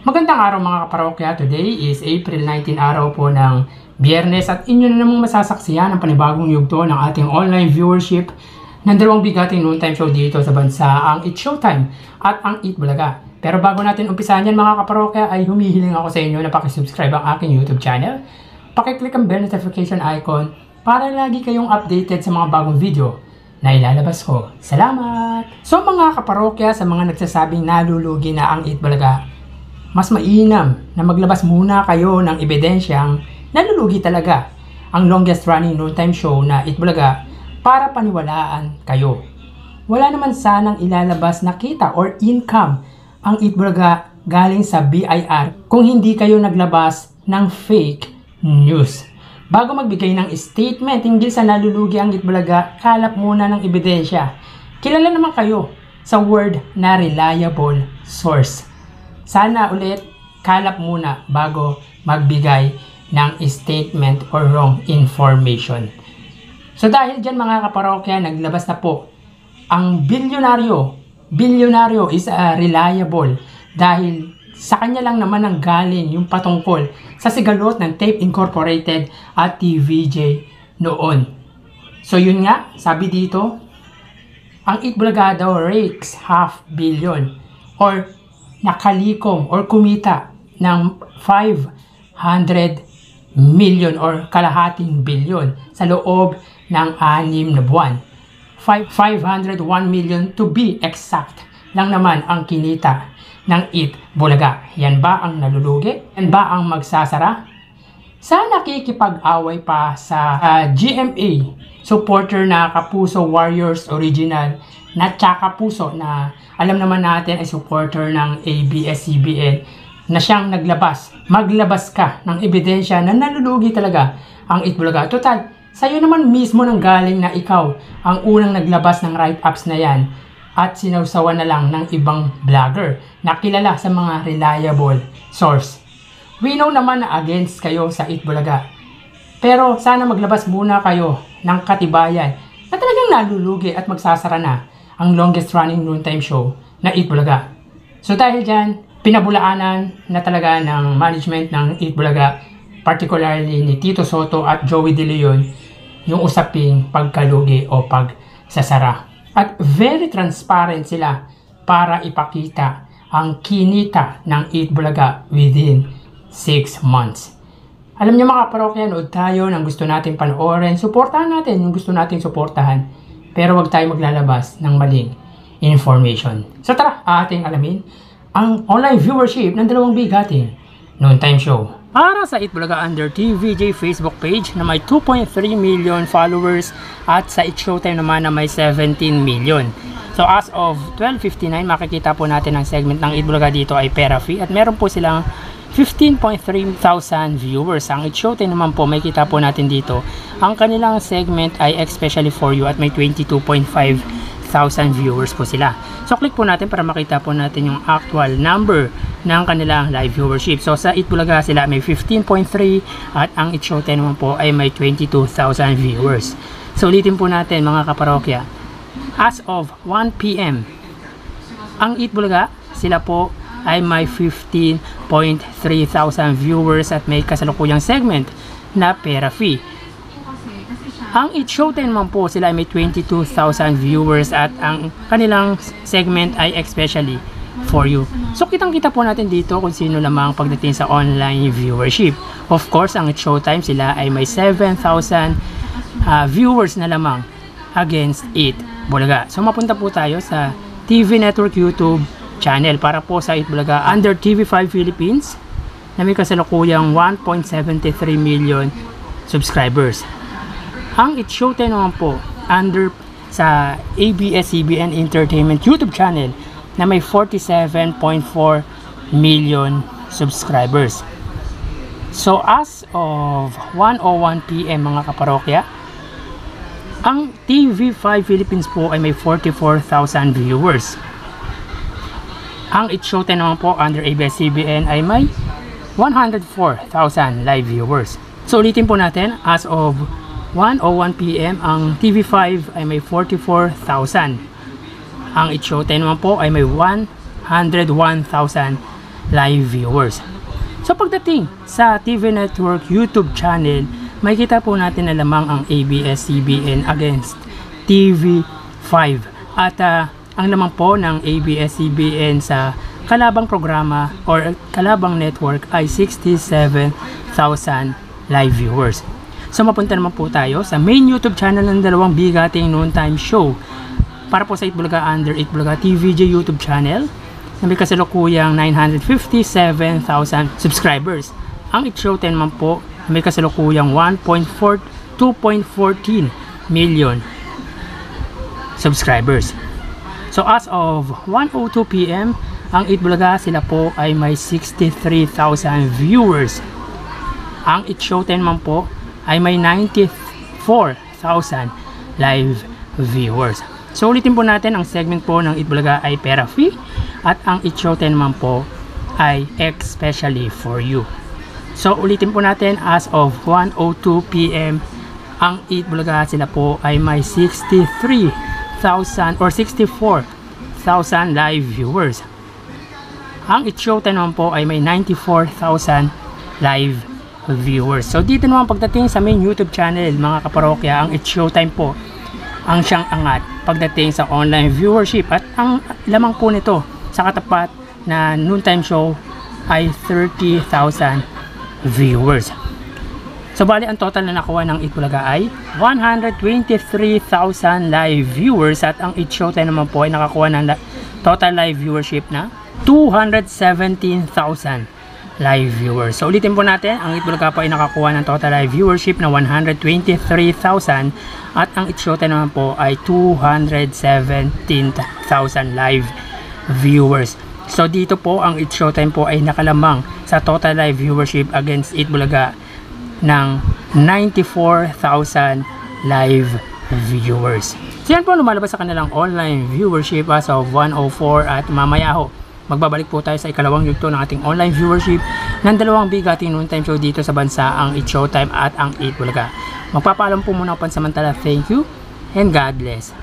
Magandang araw mga kaparokya. Today is April 19, araw po ng Biyernes at inyo na namang masasaksiyan ang panibagong yugto ng ating online viewership ng dalawang bigating noontime show dito sa bansa, ang It's Showtime at ang Eat Bulaga. Pero bago natin umpisahan yan mga kaparokya ay humihiling ako sa inyo na pakisubscribe ang aking YouTube channel. Pakiclick ang bell notification icon para lagi kayong updated sa mga bagong video na ilalabas ko. Salamat! So mga kaparokya, sa mga nagsasabing nalulugi na ang Eat Bulaga, mas mainam na maglabas muna kayo ng ebidensyang nalulugi talaga ang longest running noontime show na Eat Bulaga para paniwalaan kayo. Wala naman sanang ilalabas na kita or income ang Eat Bulaga galing sa BIR kung hindi kayo naglabas ng fake news. Bago magbigay ng statement hinggil sa nalulugi ang Eat Bulaga, kalap muna ng ebidensya. Kilala naman kayo sa word na reliable source. Sana ulit kalap muna bago magbigay ng statement or wrong information. So dahil dyan mga kaparokya, naglabas na po ang bilyonaryo is reliable dahil sa kanya lang naman ang galing yung patungkol sa sigalot ng Tape Incorporated at TVJ noon. So yun nga, sabi dito, ang Eat Bulaga daw rakes $500 million or nakalikom or kumita ng 500 million or kalahating bilyon sa loob ng 6 na buwan. 501 million to be exact lang naman ang kinita ng Eat Bulaga. Yan ba ang nalulugi? Yan ba ang magsasara? Sa nakikipag-away pa sa GMA supporter na Kapuso Warriors Original na Tsaka Puso na alam naman natin ay supporter ng ABS-CBN na siyang naglabas. Maglabas ka ng ebidensya na nalulugi talaga ang Eat Bulaga. Total, sa'yo naman mismo nang galing na ikaw ang unang naglabas ng write-ups na yan at sinawsawan na lang ng ibang vlogger na kilala sa mga reliable source. We know naman na against kayo sa Eat Bulaga. Pero sana maglabas muna kayo ng katibayan na talagang nalulugi at magsasara na ang longest running noontime show na Eat Bulaga. So dahil dyan, pinabulaanan na talaga ng management ng Eat Bulaga, particularly ni Tito Soto at Joey De Leon, yung usaping pagkalugi o pagsasara. At very transparent sila para ipakita ang kinita ng Eat Bulaga within 6 months. Alam niyo mga parokya, nood tayo ng gusto natin panoorin, suportahan natin yung gusto nating suportahan. Pero wag tayo maglalabas ng maling information. So tara, ating alamin ang online viewership ng dalawang bigating noontime show. Para sa Eat Bulaga under TVJ Facebook page na may 2.3 million followers at sa It's Showtime naman na may 17 million. So as of 12:59, makikita po natin ang segment ng Eat Bulaga dito ay pera free at meron po silang 15.3 thousand viewers. Ang It's Showtime naman po, may kita po natin dito, ang kanilang segment ay especially for you at may 22.5 thousand viewers po sila. So click po natin para makita po natin yung actual number ng kanilang live viewership. So sa Eat Bulaga sila may 15.3 at ang It's Showtime naman po ay may 22,000 viewers. So ulitin po natin mga kaparokya, as of 1 PM ang Eat Bulaga sila po ay may 15.3 thousand viewers at may kasalukuyang segment na pera free. Ang It's Showtime naman po sila ay may 22,000 viewers at ang kanilang segment ay especially for you. So kitang-kita po natin dito kung sino lamang pagdating sa online viewership. Of course, ang It's Showtime sila ay may 7,000 viewers na lamang against Eat Bulaga. So mapunta po tayo sa TV Network YouTube channel para po sa Eat Bulaga under TV5 Philippines na may kasalukuyang 1.73 million subscribers. Ang It's Showtime naman po under sa ABS-CBN Entertainment YouTube channel na may 47.4 million subscribers. So as of 1:01 PM mga kaparokya, ang TV5 Philippines po ay may 44,000 viewers. Ang It's Showtime naman po under ABS-CBN ay may 104,000 live viewers. So ulitin po natin, as of 1:01 PM ang TV5 ay may 44,000. Ang It's Showtime naman po ay may 101,000 live viewers. So pagdating sa TV Network YouTube channel, makikita po natin na lamang ang ABS-CBN against TV5. At ang naman po ng ABS-CBN sa kalabang programa or kalabang network ay 67,000 live viewers. So mapunta naman po tayo sa main YouTube channel ng dalawang bigating noontime show para po sa Itbulaga under Itbulaga TVJ YouTube channel na may kasalukuyang 957,000 subscribers. Ang It Showtime naman po may kasalukuyang 2.14 million subscribers. So as of 1:02 PM, ang Itbulaga sila po ay may 63,000 viewers. Ang It Showtime naman po ay may 94,000 live viewers. So ulitin po natin, ang segment po ng Itbulaga ay pera free at ang It Showtime naman po ay especially for you. So ulitin po natin, as of 1:02 PM, ang Itbulaga sila po ay may 63,000 or 64,000 live viewers. Ang It Showtime naman po ay may 94,000 live viewers. So dito naman pagdating sa main YouTube channel, mga kaparokya, ang It Showtime po ang siyang angat pagdating sa online viewership at ang lamang po nito sa katapat na noontime show ay 30,000 viewers. So bali ang total na nakuha ng Itbulaga ay 123,000 live viewers at ang It Showtime naman po ay nakakuha ng total live viewership na 217,000 live viewers. So ulitin po natin, ang Itbulaga po ay nakakuha ng total live viewership na 123,000 at ang It Showtime naman po ay 217,000 live viewers. So dito po ang It Showtime po ay nakalamang sa total live viewership against Itbulaga ng 94,000 live viewers. So yan po lumalabas sa kanilang online viewership as of 1:04 at mamaya ho magbabalik po tayo sa ikalawang yugto ng ating online viewership ng dalawang bigating noontime show dito sa bansa, ang It Showtime at ang Itbulaga. Magpapaalam po muna ako pansamantala. Thank you and God bless.